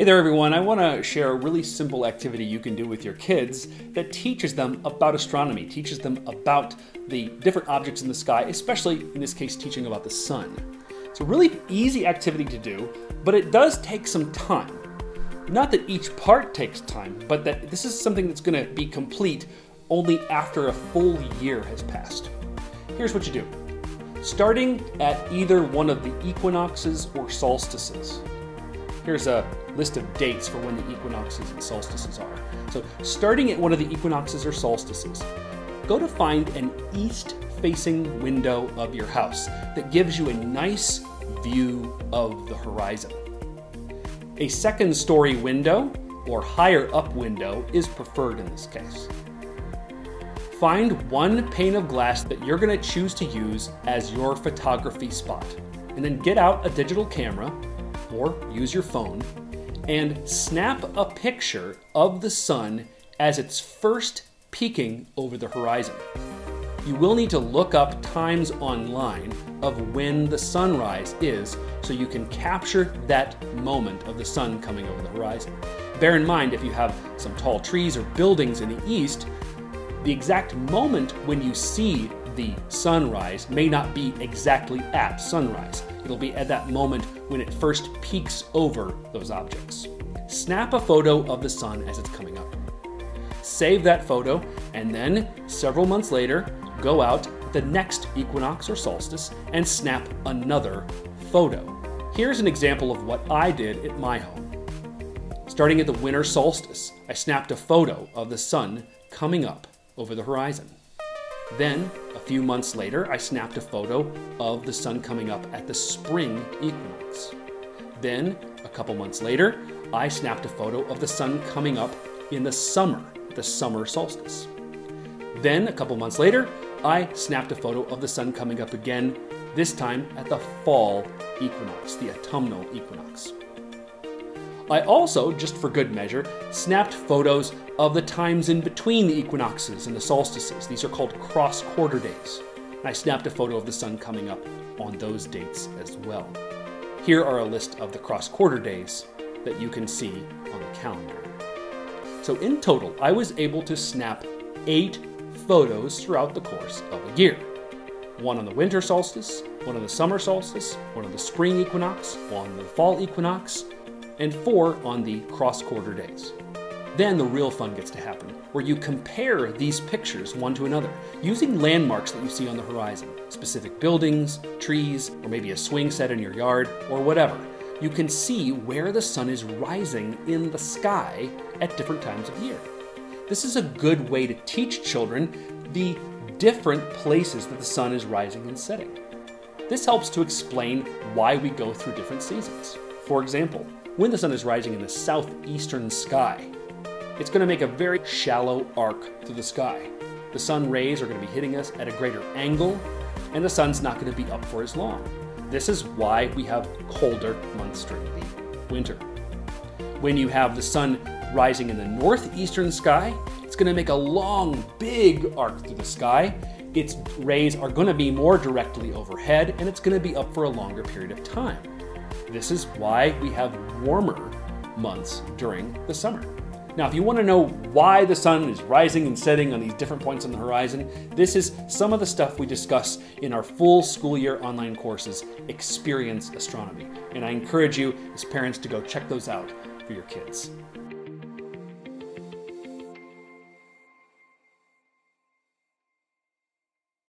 Hey there everyone, I want to share a really simple activity you can do with your kids that teaches them about astronomy, teaches them about the different objects in the sky, especially in this case teaching about the sun. It's a really easy activity to do, but it does take some time. Not that each part takes time, but that this is something that's going to be complete only after a full year has passed. Here's what you do. Starting at either one of the equinoxes or solstices. Here's a list of dates for when the equinoxes and solstices are. So starting at one of the equinoxes or solstices, go to find an east-facing window of your house that gives you a nice view of the horizon. A second-story window or higher up window is preferred in this case. Find one pane of glass that you're going to choose to use as your photography spot, and then get out a digital camera or use your phone and snap a picture of the sun as it's first peeking over the horizon. You will need to look up times online of when the sunrise is so you can capture that moment of the sun coming over the horizon. Bear in mind, if you have some tall trees or buildings in the east, the exact moment when you see the sunrise may not be exactly at sunrise. It'll be at that moment when it first peeks over those objects. Snap a photo of the sun as it's coming up. Save that photo, and then several months later, go out the next equinox or solstice and snap another photo. Here's an example of what I did at my home. Starting at the winter solstice, I snapped a photo of the sun coming up over the horizon. Then, a few months later, I snapped a photo of the sun coming up at the spring equinox. Then, a couple months later, I snapped a photo of the sun coming up in the summer solstice. Then, a couple months later, I snapped a photo of the sun coming up again, this time at the fall equinox, the autumnal equinox. I also, just for good measure, snapped photos of the times in between the equinoxes and the solstices. These are called cross-quarter days. And I snapped a photo of the sun coming up on those dates as well. Here are a list of the cross-quarter days that you can see on the calendar. So in total, I was able to snap 8 photos throughout the course of a year. One on the winter solstice, one on the summer solstice, one on the spring equinox, one on the fall equinox, and 4 on the cross-quarter days. Then the real fun gets to happen, where you compare these pictures one to another, using landmarks that you see on the horizon, specific buildings, trees, or maybe a swing set in your yard, or whatever. You can see where the sun is rising in the sky at different times of year. This is a good way to teach children the different places that the sun is rising and setting. This helps to explain why we go through different seasons. For example, when the sun is rising in the southeastern sky, it's going to make a very shallow arc through the sky. The sun rays are going to be hitting us at a greater angle, and the sun's not going to be up for as long. This is why we have colder months during the winter. When you have the sun rising in the northeastern sky, it's going to make a long, big arc through the sky. Its rays are going to be more directly overhead, and it's going to be up for a longer period of time. This is why we have warmer months during the summer. Now, if you want to know why the sun is rising and setting on these different points on the horizon, this is some of the stuff we discuss in our full school year online courses, Experience Astronomy. And I encourage you as parents to go check those out for your kids.